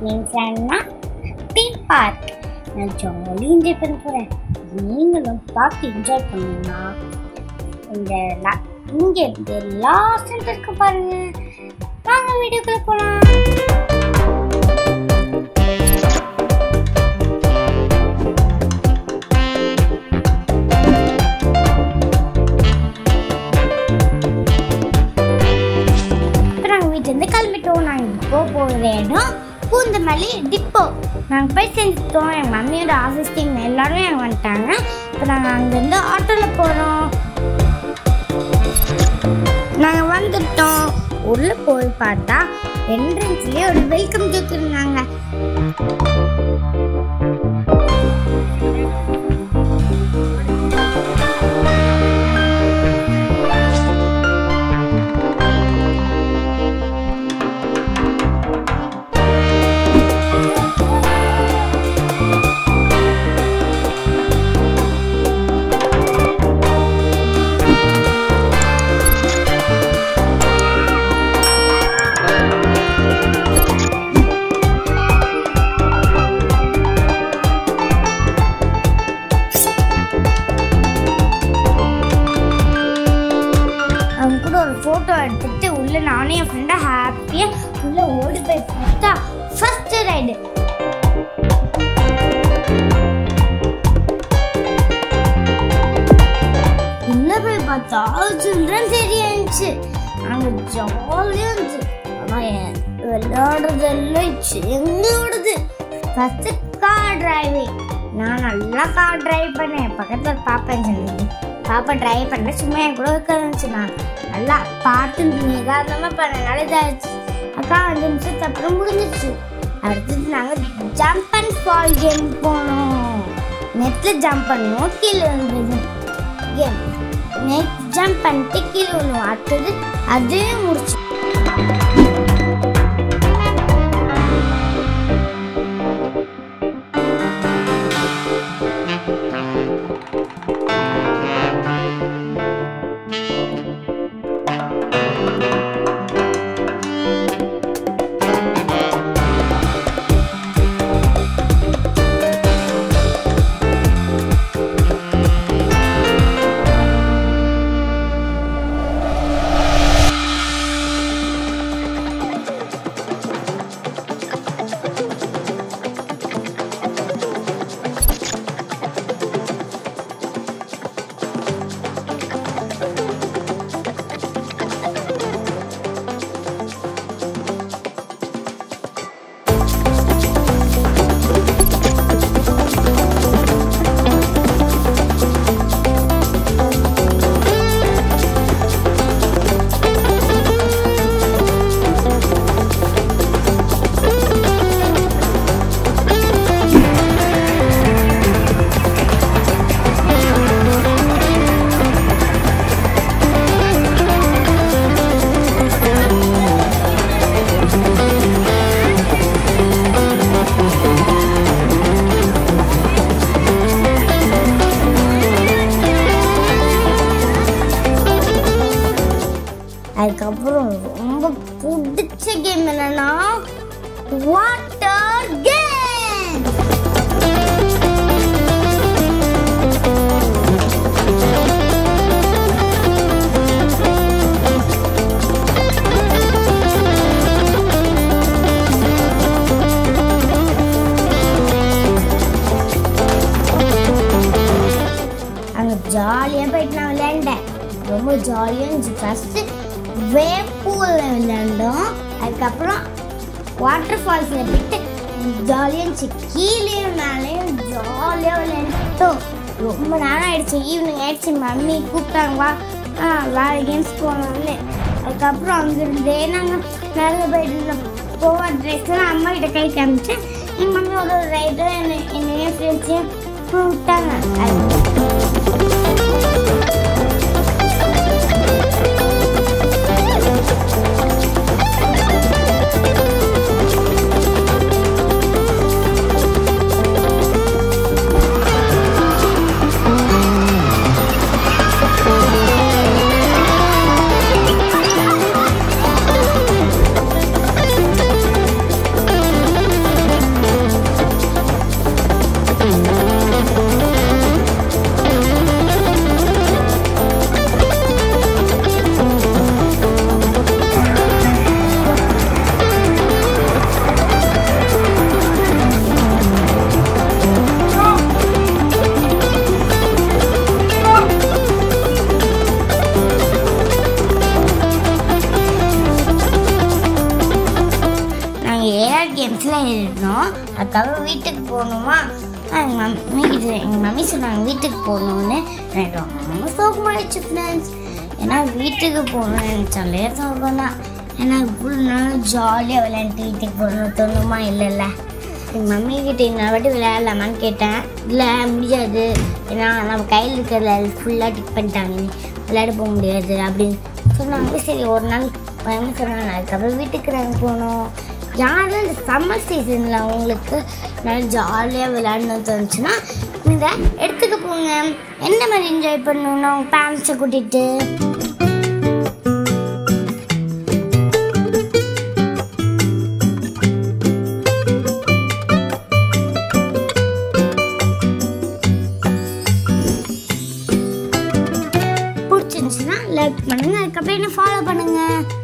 Means என்ன theme park. நான் jolly enjoy பண்ண போகிறேன். நீங்களும் பார்த்து என்ஜாய் பண்ணணும்னா இங்கே இருந்து லாஸ்ட் சென்டருக்கு பாருங்க. வாங்க வீடியோக்குள்ள போகலாம். கிளம்பிட்டோம். நாங்கள் இப்போ போகிற இடம் பூந்தமல்லி டிப்போ. நாங்கள் போய் செஞ்சுட்டோம். எங்கள் மம்மியோட ஆஃபீஸ் டீம் எல்லாரும் எங்கள் வந்துட்டாங்க. இப்போ நாங்கள் அங்கேருந்து ஆட்டோவில் போகிறோம். நாங்கள் வந்துட்டோம். உள்ளே போய் பார்த்தா என்ட்ரன்ஸ்லேயே ஒரு வெல்கம் கேக் இருந்தாங்க. ஃபோட்டோ எடுத்துட்டு உள்ள நானே என் ஃப்ரெண்டை ஹாப்பியாக உள்ள ஓடி போய் பார்த்தா ஃபர்ஸ்ட் ரைடு. உள்ள போய் பார்த்தா சில்ட்ரன்ஸ் ஏரியா இருந்துச்சு. அங்கே ஜாலியாக இருந்துச்சு. ஆனால் விளையாடுறதெல்லாம் எங்களோடது. First car driving. நான் நல்லா கார் டிரைவ் பண்ணேன். பக்கத்தில் பாப்பேன் சொன்னேன். பாப்பா டிரைவ் பண்ண சும்மா என் கூட இருந்துச்சு. நான் நல்லா பார்த்து நிதானமாக பண்ணனால இதாகிடுச்சு. அக்கா 5 நிமிஷத்துக்கு அப்புறம் முடிஞ்சிச்சு. அடுத்தது நாங்கள் ஜம்ப் அண்ட் ஃபால் கேம் போனோம். நெட்டில் ஜம்ப் பண்ணுவோம், கீழே இருந்தது கேம். நெட் ஜம்ப் பண்ணிட்டு கீழே விழுவோம். அடுத்தது அதே முடிச்சு. அதுக்கப்புறம் ரொம்ப பிடிச்ச கேம் என்னன்னா வாட்டர் கேம். அங்கே ஜாலியாக போயிட்டு நான் விளையாண்டேன். ரொம்ப ஜாலியாக இருந்துச்சு. ஃபஸ்ட்டு வேப்பூரில் விளையாண்டோம். அதுக்கப்புறம் வாட்டர் ஃபால்ஸில் போயிட்டு ஜாலியாக இருந்துச்சு. கீழே மேலேயும் ஜாலியாக விளையாண்டோம். ரொம்ப நேரம் ஆயிடுச்சு. ஈவினிங் ஆயிடுச்சு. மம்மி கூப்பிட்டாங்க, வா கேம்ஸ் போகலாம்னு. அதுக்கப்புறம் அங்கேருந்தே நாங்கள் மேலே போயிட்டு போகிற ட்ரெஸ்லாம் அம்மா கிட்ட கை காமிச்சு எங்கள் மம்மி ஒரு ரைடும் என்னையும் ஃப்ரெண்ட்ஸையும் விட்டாங்க. அதுக்கப்புறம் வீட்டுக்கு போகணுமா. எங்கள் மம்மி சொன்னாங்க வீட்டுக்கு போகணுன்னு. எனக்கு ரொம்ப சோகமாகிடுச்சு ஃப்ரெண்ட்ஸ். ஏன்னா வீட்டுக்கு போகணும்னு நினச்சாலே சோகம் தான். ஏன்னா இவ்வளோ நாள் ஜாலியாக விளையாண்டுட்டு வீட்டுக்கு போகணும்னு தோணுமா? இல்லைல்ல. எங்கள் மம்மி கிட்ட இன்னொரு வாட்டி விளையாடலாமான்னு கேட்டேன். இல்லை முடியாது, ஏன்னா நம்ம கையில் இருக்கிறத ஃபுல்லாக டிக் பண்ணிட்டாங்க, விளையாட போக முடியாது அப்படின்னு சொன்னாங்க. சரி ஒரு நாள் என்ன சொன்னாங்க, அதுக்கப்புறம் வீட்டுக்கு நாங்கள் போனோம். யாரும் இந்த சம்மர் சீசனில் உங்களுக்கு நல்லா ஜாலியாக விளையாடணும்னு தோணுச்சுன்னா இதை எடுத்துக்க போங்க. எந்த மாதிரி என்ஜாய் பண்ணணுன்னா உங்கள் பேரண்ட்ஸை கூட்டிகிட்டு பிடிச்சிருந்துச்சுன்னா லைக் பண்ணுங்கள். அதுக்கப்புறம் என்ன ஃபாலோ பண்ணுங்கள்.